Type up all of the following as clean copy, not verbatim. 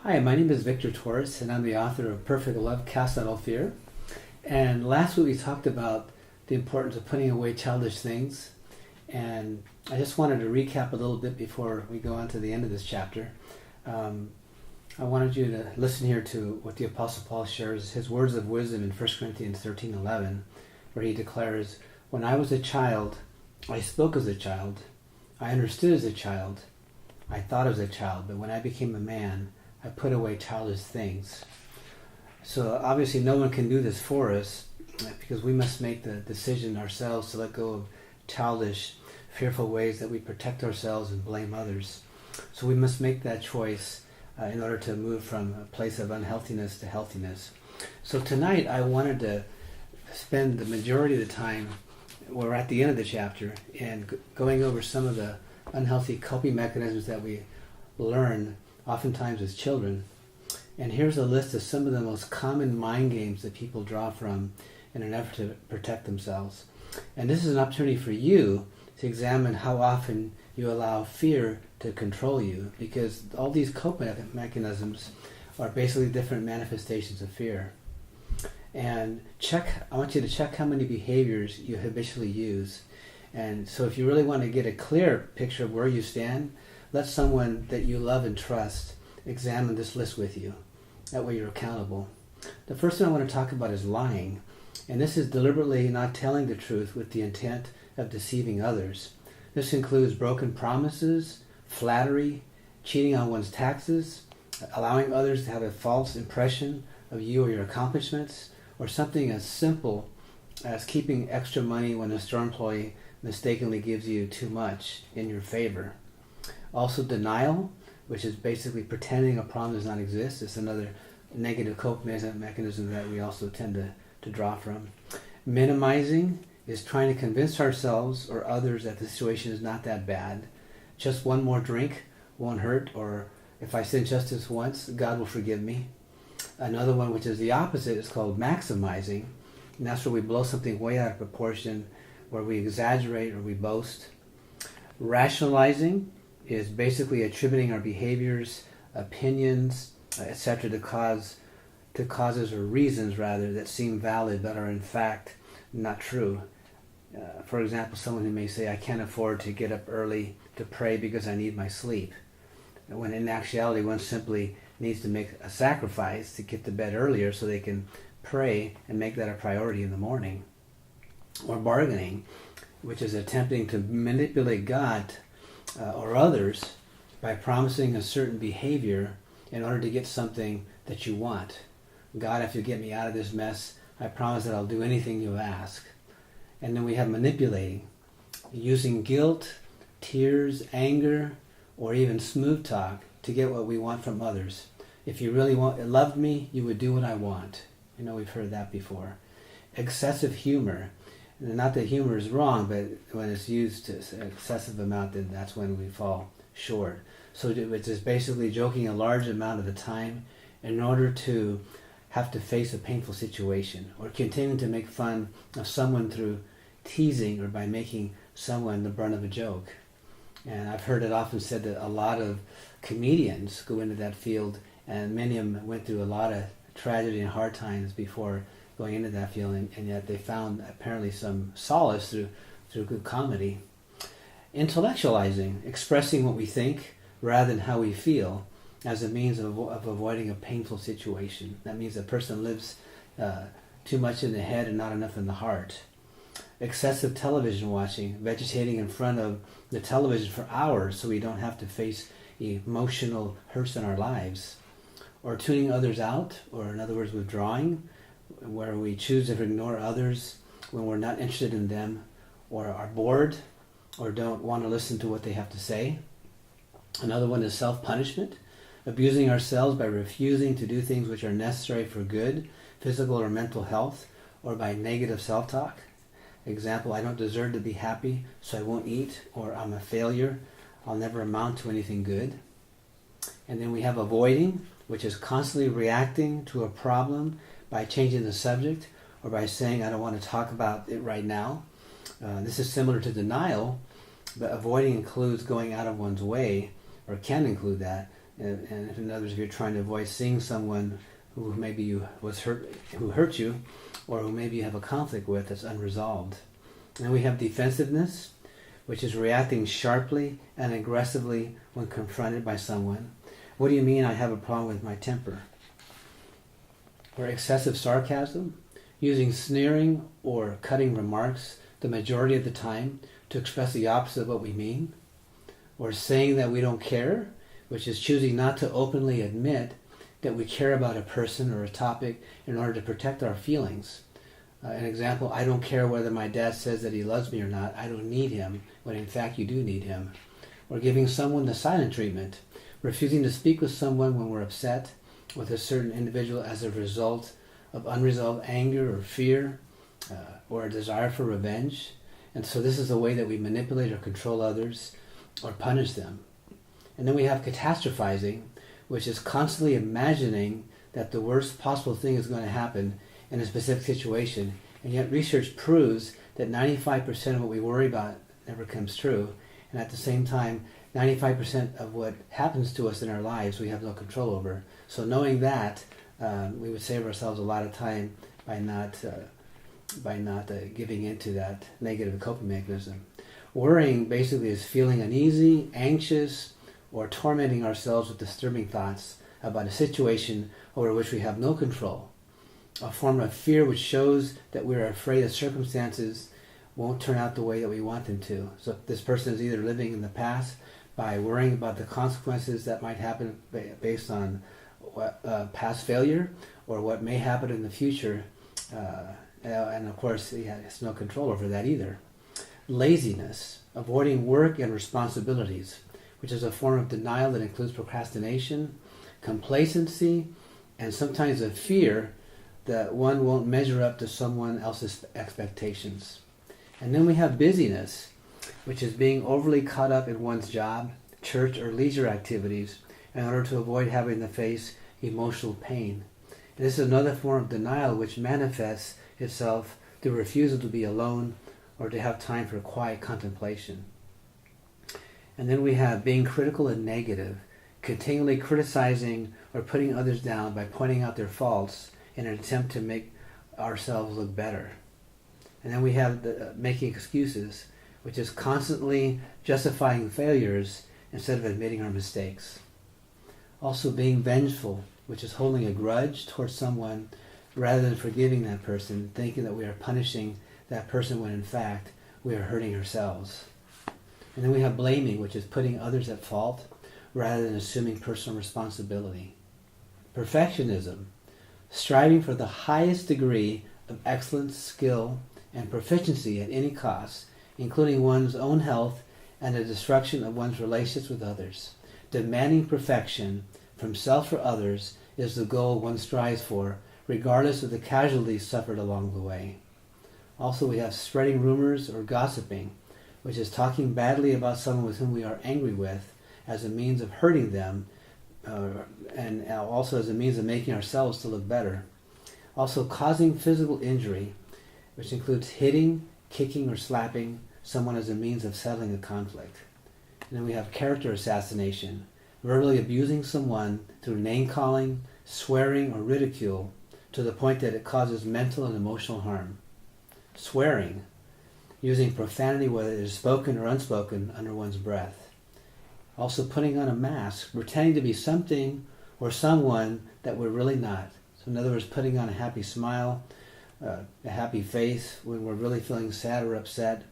Hi, my name is Victor Torres, and I'm the author of Perfect Love Casts Out All Fear. And last week we talked about the importance of putting away childish things. And I just wanted to recap a little bit before we go on to the end of this chapter. I wanted you to listen here to what the Apostle Paul shares, his words of wisdom in 1 Corinthians 13:11, where he declares, "When I was a child, I spoke as a child, I understood as a child, I thought as a child, but when I became a man, I put away childish things." So obviously no one can do this for us, because we must make the decision ourselves to let go of childish, fearful ways that we protect ourselves and blame others. So we must make that choice in order to move from a place of unhealthiness to healthiness. So tonight I wanted to spend the majority of the time, we're at the end of the chapter, and going over some of the unhealthy coping mechanisms that we learn oftentimes as children. And here's a list of some of the most common mind games that people draw from in an effort to protect themselves. And this is an opportunity for you to examine how often you allow fear to control you, because all these coping mechanisms are basically different manifestations of fear. And I want you to check how many behaviors you habitually use. And so if you really want to get a clear picture of where you stand, let someone that you love and trust examine this list with you. That way you're accountable. The first thing I want to talk about is lying. And this is deliberately not telling the truth with the intent of deceiving others. This includes broken promises, flattery, cheating on one's taxes, allowing others to have a false impression of you or your accomplishments, or something as simple as keeping extra money when a store employee mistakenly gives you too much in your favor. Also denial, which is basically pretending a problem does not exist. It's another negative coping mechanism that we also tend to draw from. Minimizing is trying to convince ourselves or others that the situation is not that bad. Just one more drink won't hurt, or if I sin just this once, God will forgive me. Another one, which is the opposite, is called maximizing. And that's where we blow something way out of proportion, where we exaggerate or we boast. Rationalizing is basically attributing our behaviors, opinions, etc. to causes or reasons rather that seem valid but are in fact not true. For example, someone who may say, "I can't afford to get up early to pray because I need my sleep," when in actuality one simply needs to make a sacrifice to get to bed earlier so they can pray and make that a priority in the morning. Or bargaining, which is attempting to manipulate God or others by promising a certain behavior in order to get something that you want. "God, if you get me out of this mess, I promise that I'll do anything you ask." And then we have manipulating, using guilt, tears, anger, or even smooth talk to get what we want from others. "If you really loved me, you would do what I want." You know, we've heard that before. Excessive humor. Not that humor is wrong, but when it's used to an excessive amount, then that's when we fall short. So it's just basically joking a large amount of the time in order to have to face a painful situation, or continuing to make fun of someone through teasing or by making someone the brunt of a joke. And I've heard it often said that a lot of comedians go into that field, and many of them went through a lot of tragedy and hard times before going into that field, and yet they found apparently some solace through good comedy. Intellectualizing, expressing what we think rather than how we feel as a means of avoiding a painful situation. That means a person lives too much in the head and not enough in the heart. Excessive television watching, vegetating in front of the television for hours so we don't have to face emotional hurts in our lives. Or tuning others out, or in other words withdrawing, where we choose to ignore others when we're not interested in them, or are bored, or don't want to listen to what they have to say. Another one is self-punishment, abusing ourselves by refusing to do things which are necessary for good, physical or mental health, or by negative self-talk. Example, "I don't deserve to be happy, so I won't eat," or "I'm a failure, I'll never amount to anything good." And then we have avoiding, which is constantly reacting to a problem by changing the subject or by saying, "I don't want to talk about it right now." This is similar to denial, but avoiding includes going out of one's way, or can include that, And in other words, if you're trying to avoid seeing someone who maybe who hurt you, or who maybe you have a conflict with that's unresolved. And we have defensiveness, which is reacting sharply and aggressively when confronted by someone. What do you mean I have a problem with my temper? Or excessive sarcasm, using sneering or cutting remarks the majority of the time to express the opposite of what we mean. Or saying that we don't care, which is choosing not to openly admit that we care about a person or a topic in order to protect our feelings. An example, I don't care whether my dad says that he loves me or not. I don't need him, when in fact you do need him. Or giving someone the silent treatment, refusing to speak with someone when we're upset with a certain individual as a result of unresolved anger or fear, or a desire for revenge. And so this is a way that we manipulate or control others or punish them. And then we have catastrophizing, which is constantly imagining that the worst possible thing is going to happen in a specific situation, and yet research proves that 95% of what we worry about never comes true, and at the same time, 95% of what happens to us in our lives we have no control over. So knowing that, we would save ourselves a lot of time by not giving into that negative coping mechanism. Worrying basically is feeling uneasy, anxious, or tormenting ourselves with disturbing thoughts about a situation over which we have no control. A form of fear which shows that we're afraid that circumstances won't turn out the way that we want them to. So this person is either living in the past by worrying about the consequences that might happen based on past failure, or what may happen in the future, and of course he has no control over that either. Laziness, avoiding work and responsibilities, which is a form of denial that includes procrastination, complacency, and sometimes a fear that one won't measure up to someone else's expectations. And then we have busyness, which is being overly caught up in one's job, church, or leisure activities in order to avoid having to face emotional pain. And this is another form of denial which manifests itself through refusal to be alone or to have time for quiet contemplation. And then we have being critical and negative, continually criticizing or putting others down by pointing out their faults in an attempt to make ourselves look better. And then we have making excuses, which is constantly justifying failures instead of admitting our mistakes. Also being vengeful, which is holding a grudge towards someone rather than forgiving that person, thinking that we are punishing that person when in fact we are hurting ourselves. And then we have blaming, which is putting others at fault rather than assuming personal responsibility. Perfectionism, striving for the highest degree of excellence, skill, and proficiency at any cost, including one's own health and the destruction of one's relationships with others. Demanding perfection from self or others is the goal one strives for, regardless of the casualties suffered along the way. Also, we have spreading rumors or gossiping, which is talking badly about someone with whom we are angry with as a means of hurting them, and also as a means of making ourselves to look better. Also, causing physical injury, which includes hitting, kicking, or slapping someone as a means of settling a conflict. And then we have character assassination, verbally abusing someone through name-calling, swearing, or ridicule to the point that it causes mental and emotional harm. Swearing, using profanity whether it is spoken or unspoken under one's breath. Also putting on a mask, pretending to be something or someone that we're really not. So in other words, putting on a happy smile, a happy face when we're really feeling sad or upset,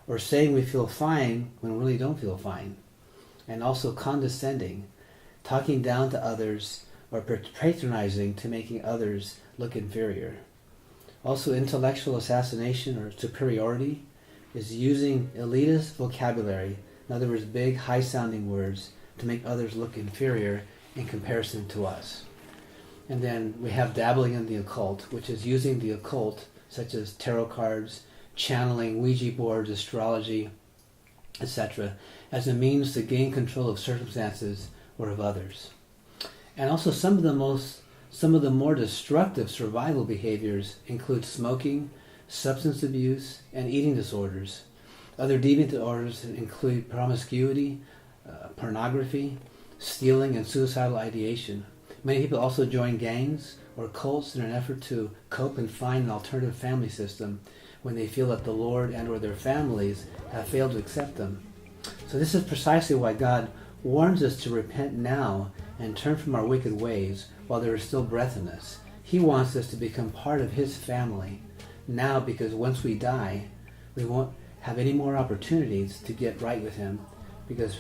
or saying we feel fine when we really don't feel fine. And also condescending, talking down to others or patronizing to making others look inferior. Also intellectual assassination or superiority is using elitist vocabulary, in other words, big, high-sounding words to make others look inferior in comparison to us. And then we have dabbling in the occult, which is using the occult, such as tarot cards, channeling, Ouija boards, astrology, etc., as a means to gain control of circumstances or of others. And also some of the more destructive survival behaviors include smoking, substance abuse, and eating disorders. Other deviant disorders include promiscuity, pornography, stealing, and suicidal ideation. Many people also join gangs or cults in an effort to cope and find an alternative family system when they feel that the Lord and or their families have failed to accept them. So this is precisely why God warns us to repent now and turn from our wicked ways while there is still breath in us. He wants us to become part of His family now, because once we die, we won't have any more opportunities to get right with Him, because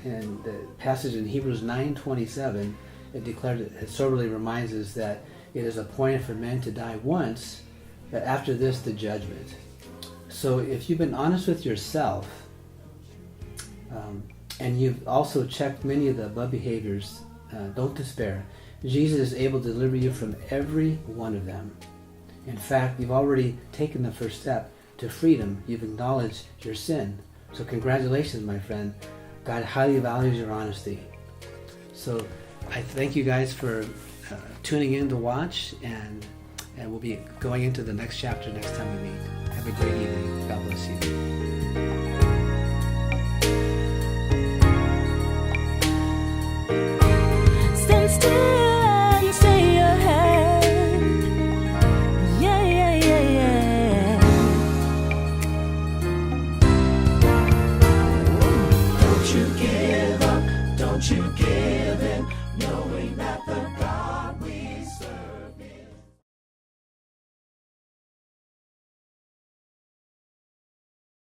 in the passage in Hebrews 9:27, it soberly reminds us that it is appointed for men to die once, but after this the judgment. So if you've been honest with yourself, and you've also checked many of the above behaviors, don't despair. Jesus is able to deliver you from every one of them. In fact, you've already taken the first step to freedom. You've acknowledged your sin. So congratulations, my friend. God highly values your honesty. So I thank you guys for tuning in to watch, and we'll be going into the next chapter next time we meet. Have a great evening. God bless you. Stand still and stay ahead. Yeah, yeah, yeah, yeah. Don't you give up, don't you give up.